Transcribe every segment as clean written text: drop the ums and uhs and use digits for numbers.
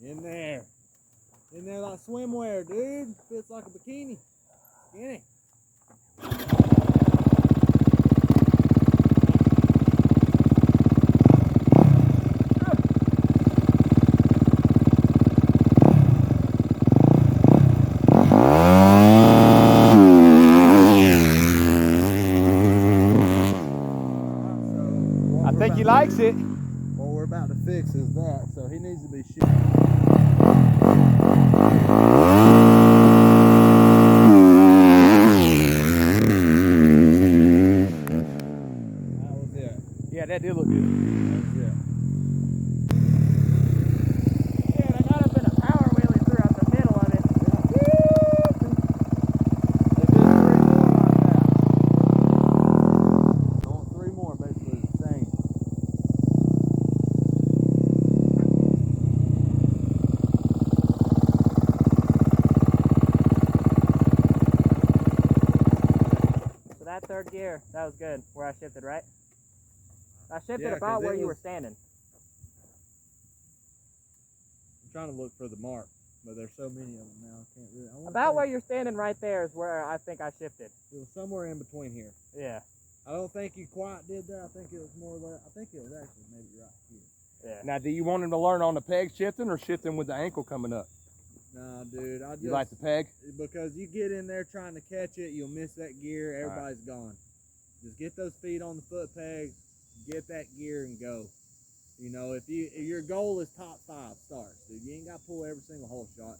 In there. In there like swimwear, dude. Fits like a bikini. Skinny. I think he likes it. What we're about to fix is that, so he needs to be shit. That was it. Yeah, that did look good. That was it. Yeah, and I got up in a power wheelie throughout the middle of it. I want 3 more, basically the same. So that third gear, that was good. Where I shifted, right? I shifted Yeah, about 'cause where it you was- were standing. I'm trying to look for the mark, but there's so many of them now. I can't really. I wanna About say where you're standing right there is where I think I shifted. it was somewhere in between here. Yeah. I don't think you quite did that. I think it was more or less. I think it was actually maybe right here. Yeah. Now, do you want him to learn on the peg shifting or shifting with the ankle coming up? Nah, dude. I just You like the peg? because you get in there trying to catch it, you'll miss that gear. Everybody's gone. Just get those feet on the foot pegs, get that gear, and go. You know, if your goal is top 5 starts, dude, you ain't got to pull every single hole shot.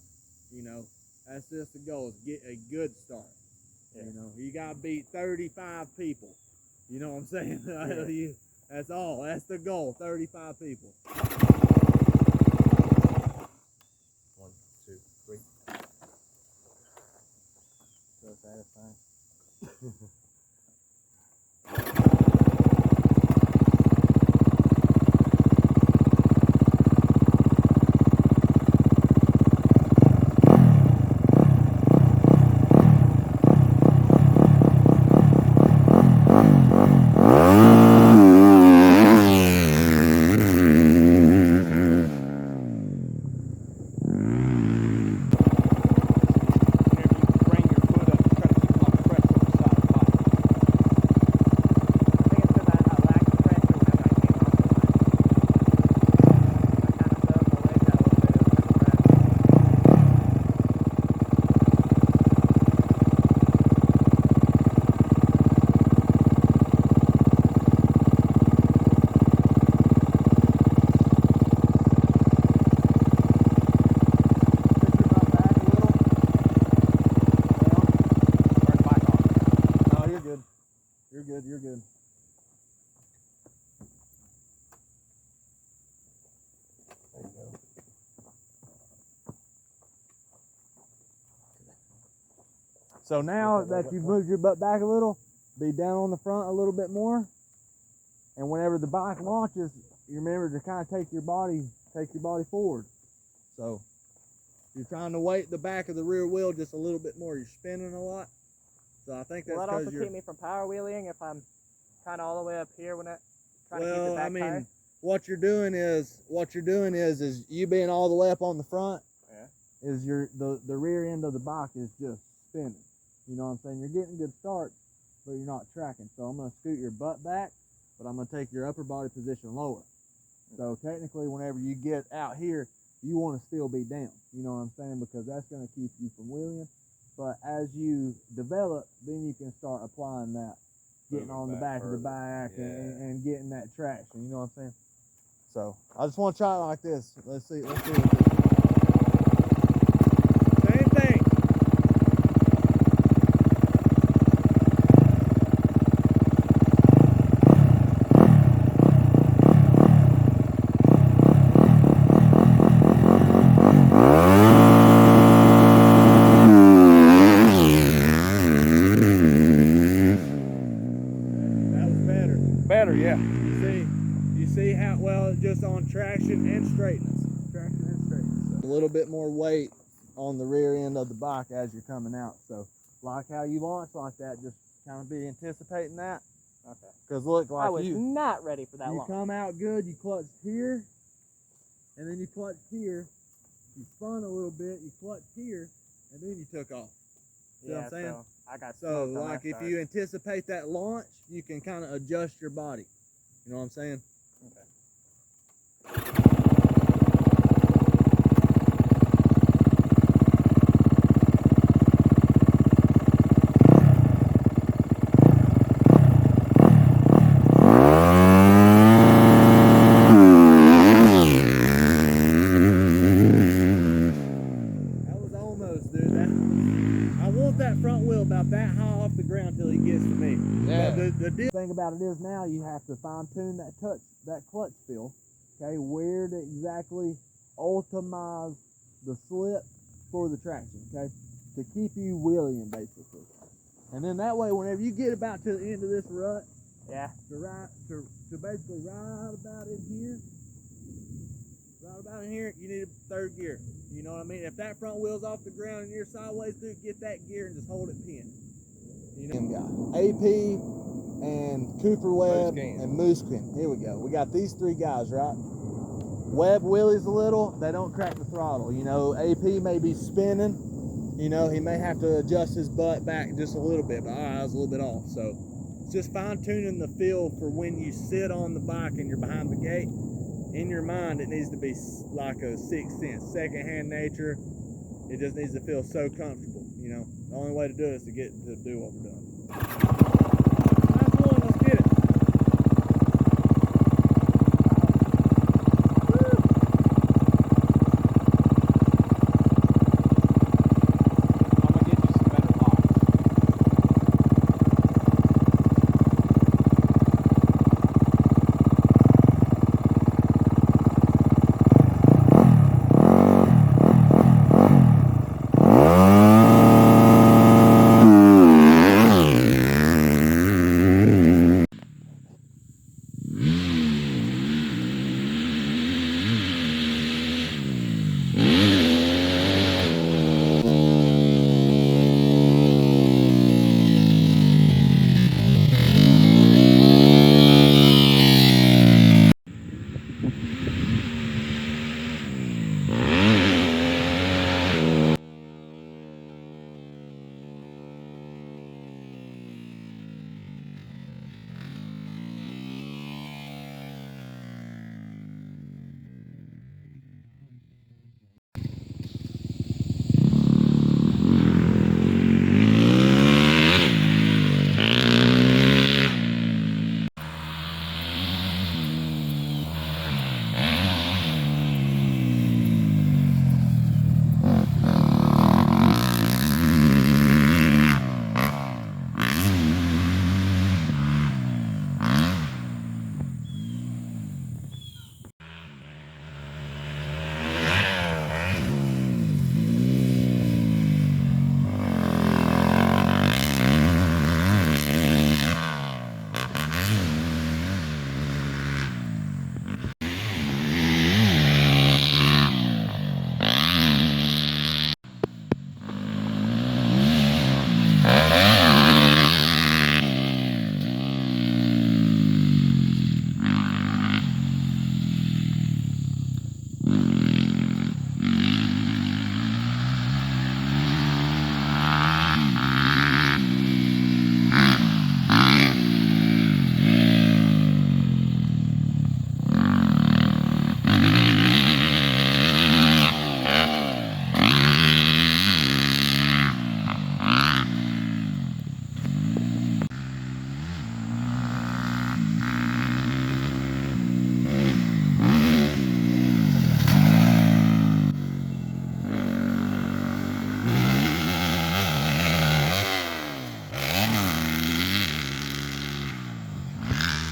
You know, that's just the goal, is get a good start. Yeah. You know, you got to beat 35 people. You know what I'm saying? Yeah. That's all. That's the goal, 35 people. 1, 2, 3. So satisfying. You're good. There you go. So now that you've moved your butt back a little, be down on the front a little bit more. And whenever the bike launches, you remember to kind of take your body forward. So you're trying to weight the back of the rear wheel just a little bit more. You're spinning a lot. So I think that's Will that because also keep me from power wheeling if I'm kind of all the way up here when I try to keep well, the back I mean, tire? what you're doing is you being all the way up on the front. Yeah. Is the rear end of the bike is just spinning. You know what I'm saying? You're getting a good start, but you're not tracking. So I'm going to scoot your butt back, but I'm going to take your upper body position lower. So technically, whenever you get out here, you want to still be down. You know what I'm saying? Because that's going to keep you from wheeling. But as you develop, then you can start applying that, getting on the back of the bike and getting that traction. You know what I'm saying? So I just want to try it like this. Let's see. Let's see what this is. Same thing. Better, yeah. You see how well just on traction and straightness. A little bit more weight on the rear end of the bike as you're coming out. So like how you launch like that, just kind of be anticipating that. Okay. Because look, like I was not ready for that you launch. come out good, you clutch here, and then you clutch here, you spun a little bit, you clutched here, and then you took off. See what I'm saying? So I got So smoked on like that if start. you anticipate that launch, you can kind of adjust your body. You know what I'm saying? That was almost, dude. I want that front wheel about that high off the ground till he gets to me. Yeah. But the thing about it is now you have to fine tune that clutch feel. Okay, where to exactly optimize the slip for the traction. Okay, to keep you wheeling basically. And then that way, whenever you get about to the end of this rut, Yeah. to basically right about in here, you need a third gear. You know what I mean? If that front wheel's off the ground and you're sideways, dude, get that gear and just hold it pinned. You know, AP and Cooper Webb Mooskin. and Mooskin. Here we go. We got these three guys, right? Webb wheelies a little, they don't crack the throttle. You know, AP may be spinning. You know, he may have to adjust his butt back just a little bit, but I was a little bit off. So it's just fine tuning the feel for when you sit on the bike and you're behind the gate. In your mind, it needs to be like a sixth sense, second-hand nature. It just needs to feel so comfortable, you know. The only way to do it is to get to do what we're doing. Last one, let's get it. I'm gonna get you some better blocks.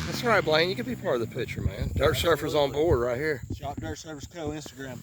That's all right, Blaine. You can be part of the picture, man. Dirt Surfers on board right here. Shop Dirt Surfers Co. Instagram.